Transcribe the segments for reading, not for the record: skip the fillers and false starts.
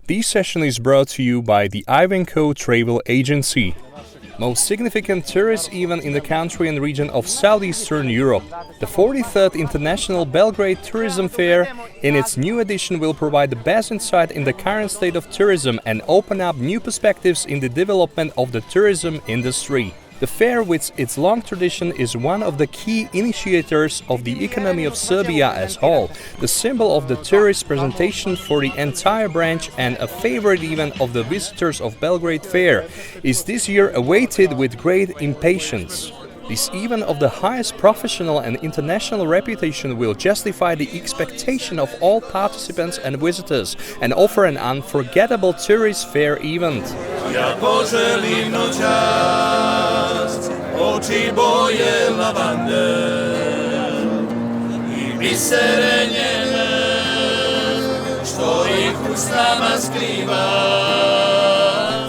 This session is brought to you by the Ivanco travel agency, most significant tourist event in the country and region of southeastern Europe. The 43rd International Belgrade Tourism Fair in its new edition will provide the best insight in the current state of tourism and open up new perspectives in the development of the tourism industry. The fair, with its long tradition, is one of the key initiators of the economy of Serbia as a whole, the symbol of the tourist presentation for the entire branch and a favorite event of the visitors of Belgrade Fair, is this year awaited with great impatience. This event of the highest professional and international reputation will justify the expectation of all participants and visitors and offer an unforgettable tourist fair event.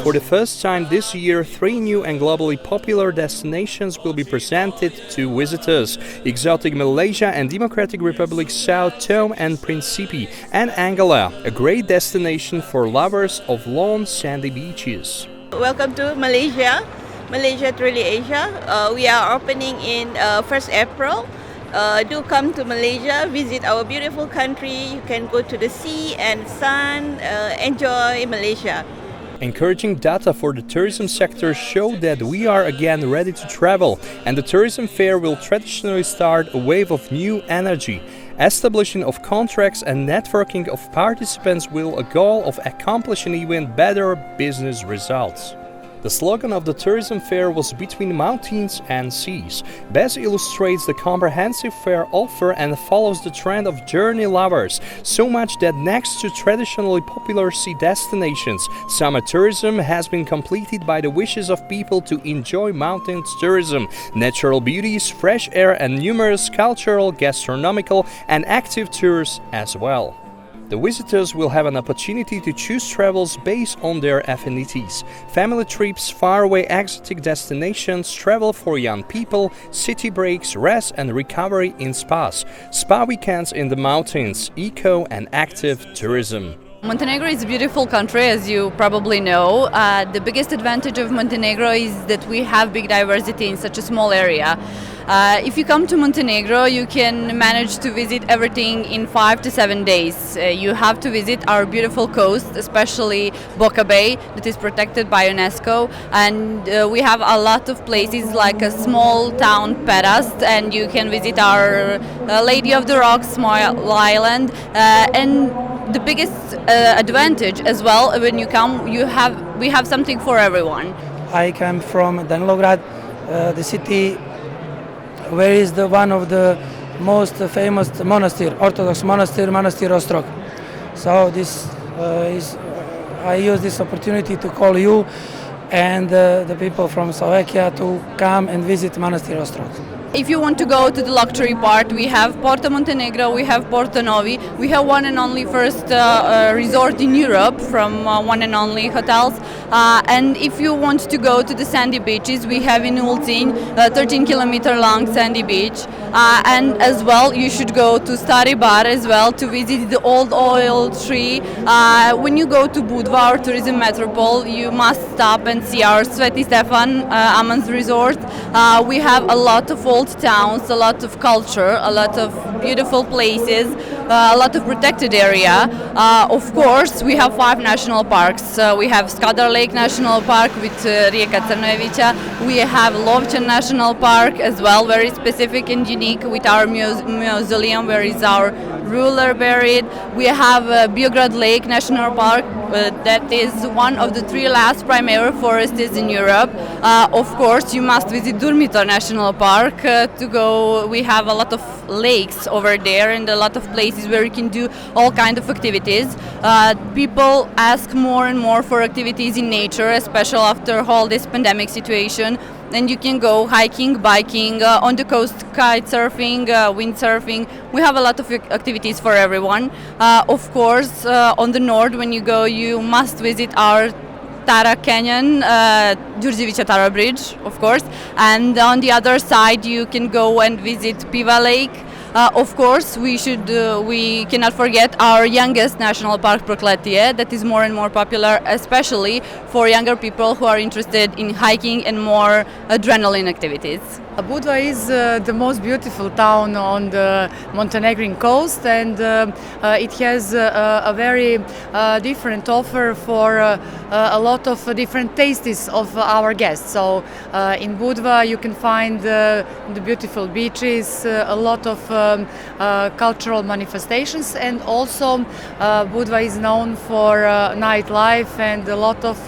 For the first time this year, 3 new and globally popular destinations will be presented to visitors: exotic Malaysia and Democratic Republic Sao Tome and Principe, and Angola, a great destination for lovers of lone sandy beaches. Welcome to Malaysia, Malaysia Truly Asia. We are opening in 1st April. Do come to Malaysia, visit our beautiful country. You can go to the sea and sun, enjoy Malaysia. Encouraging data for the tourism sector show that we are again ready to travel, and the tourism fair will traditionally start a wave of new energy. Establishing of contracts and networking of participants will a goal of accomplishing even better business results. The slogan of the tourism fair was "Between Mountains and Seas." Best illustrates the comprehensive fair offer and follows the trend of journey lovers, so much that next to traditionally popular sea destinations, summer tourism has been completed by the wishes of people to enjoy mountains tourism, natural beauties, fresh air, and numerous cultural, gastronomical, and active tours as well. The visitors will have an opportunity to choose travels based on their affinities: family trips, faraway exotic destinations, travel for young people, city breaks, rest and recovery in spas, spa weekends in the mountains, eco and active tourism. Montenegro is a beautiful country, as you probably know. The biggest advantage of Montenegro is that we have big diversity in such a small area. If you come to Montenegro, you can manage to visit everything in 5 to 7 days. You have to visit our beautiful coast, especially Boka Bay, that is protected by UNESCO. And we have a lot of places like a small town, Perast, and you can visit our Lady of the Rocks, small island. And the biggest advantage as well, when you come, we have something for everyone. I come from Belgrade, the city where is one of the most famous monastery, Orthodox monastery, Manastir Ostrog. So I use this opportunity to call you and the people from Slovakia to come and visit Manastir Ostrog. If you want to go to the luxury part, we have Porto Montenegro, we have Porto Novi, we have one and only first resort in Europe from one and only hotels. And if you want to go to the sandy beaches, we have in Ulcinj 13-kilometer long sandy beach. And as well, you should go to Stari Bar as well to visit the old oil tree. When you go to Budva, our tourism metropole, you must stop and see our Sveti Stefan Aman's resort. We have a lot of old towns, a lot of culture, a lot of beautiful places, a lot of protected area. Of course, we have 5 national parks. We have Skadar Lake National Park with Rijeka Crnojevića. We have Lovćen National Park as well, very specific and unique, with our mausoleum where is our ruler buried. We have Beograd Lake National Park, that is one of the 3 last primary forests in Europe. Of course, you must visit Durmitor National Park to go. We have a lot of lakes over there and a lot of places where you can do all kinds of activities. People ask more and more for activities in nature, especially after all this pandemic situation. And you can go hiking, biking, on the coast, kite surfing, windsurfing. We have a lot of activities for everyone. Of course, on the north, when you go, you must visit our Tara Canyon, Đurđevića Tara Bridge, of course. And on the other side, you can go and visit Piva Lake. Of course, we cannot forget our youngest national park, Prokletije, that is more and more popular, especially for younger people who are interested in hiking and more adrenaline activities. Budva is the most beautiful town on the Montenegrin coast, and it has a very different offer for a lot of different tastes of our guests. So in Budva you can find the beautiful beaches, a lot of cultural manifestations, and also Budva is known for nightlife, and a lot of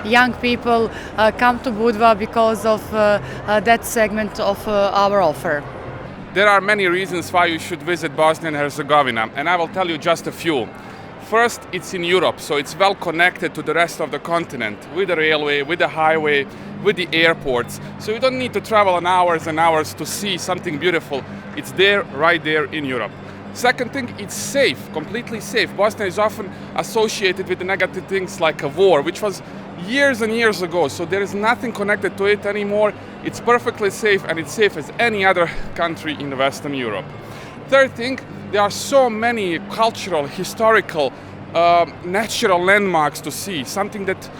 young people come to Budva because of that segment of our offer. There are many reasons why you should visit Bosnia and Herzegovina, and I will tell you just a few. First, it's in Europe, so it's well connected to the rest of the continent, with the railway, with the highway, with the airports. So you don't need to travel an hours and hours to see something beautiful. It's there, right there in Europe. Second thing, it's safe, completely safe. Bosnia is often associated with the negative things like a war, which was years and years ago, so there is nothing connected to it anymore. It's perfectly safe, and it's safe as any other country in Western Europe. Third thing, there are so many cultural, historical, natural landmarks to see, something that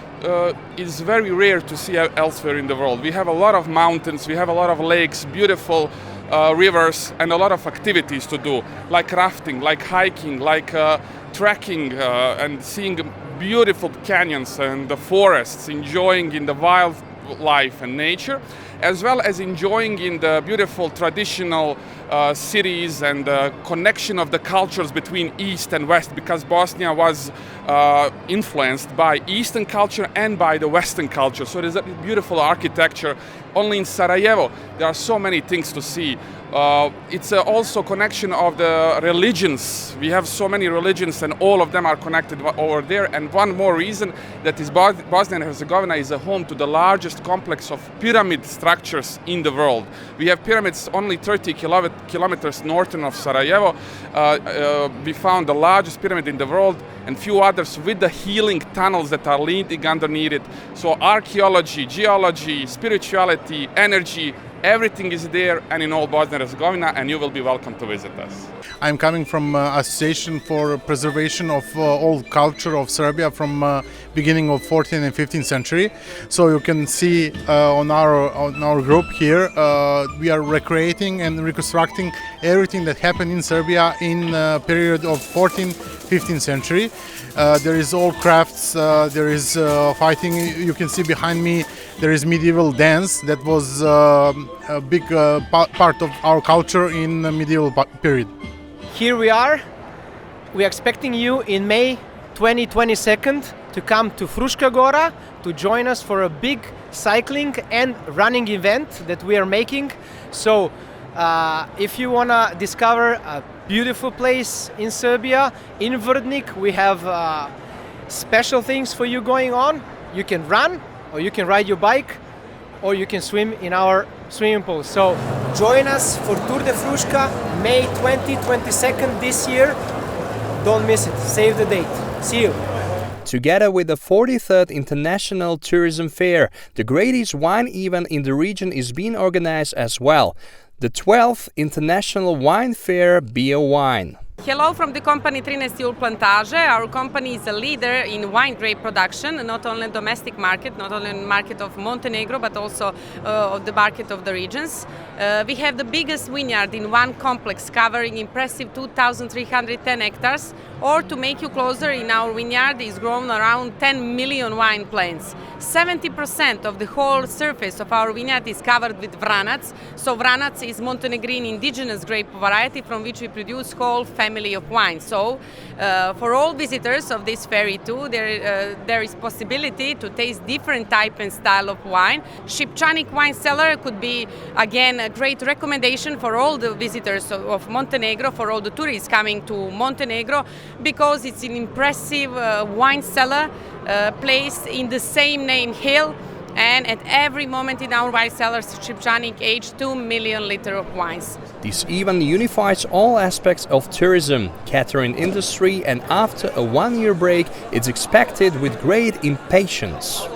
is very rare to see elsewhere in the world. We have a lot of mountains, we have a lot of lakes, beautiful rivers, and a lot of activities to do, like rafting, like hiking, like trekking, and seeing beautiful canyons and the forests, enjoying in the wildlife and nature, as well as enjoying in the beautiful traditional cities and the connection of the cultures between East and West, because Bosnia was influenced by Eastern culture and by the Western culture. So there's a beautiful architecture. Only in Sarajevo there are so many things to see. It's also connection of the religions. We have so many religions, and all of them are connected over there. And one more reason, that is Bosnia and Herzegovina is a home to the largest complex of pyramid structures in the world. We have pyramids only 30 kilometers northern of Sarajevo. We found the largest pyramid in the world, and few others with the healing tunnels that are leading underneath it. So archaeology, geology, spirituality, energy, everything is there and in all Bosnia and Herzegovina, and you will be welcome to visit us. I'm coming from Association for Preservation of Old Culture of Serbia from beginning of 14th and 15th century. So you can see on our group here, we are recreating and reconstructing everything that happened in Serbia in period of 14th, 15th century. There is all crafts, there is fighting. You can see behind me there is medieval dance that was a big part of our culture in the medieval period. Here we are. We're expecting you in May 2022 to come to Fruška Gora to join us for a big cycling and running event that we are making. So if you want to discover a beautiful place in Serbia, in Vrdnik, we have special things for you going on. You can run, or you can ride your bike, or you can swim in our swimming pool. So join us for Tour de Fruška, May 2022 this year. Don't miss it. Save the date. See you. Together with the 43rd International Tourism Fair, the greatest wine event in the region is being organized as well. The 12th International Wine Fair, Bio Wine. Hello from the company Trstenský Plantaže. Our company is a leader in wine grape production, not only domestic market, not only in the market of Montenegro, but also of the market of the regions. We have the biggest vineyard in one complex, covering impressive 2,310 hectares, or to make you closer, in our vineyard is grown around 10 million wine plants. 70% of the whole surface of our vineyard is covered with vranac. So vranac is Montenegrin indigenous grape variety from which we produce whole family of wine. So for all visitors of this ferry too, there is possibility to taste different type and style of wine. Šipčanik wine cellar could be again a great recommendation for all the visitors of Montenegro, for all the tourists coming to Montenegro, because it's an impressive wine cellar placed in the same name hill, and at every moment in our wine cellars, Šipčanik aged 2 million liters of wines. This event unifies all aspects of tourism, catering industry, and after a one-year break, it's expected with great impatience.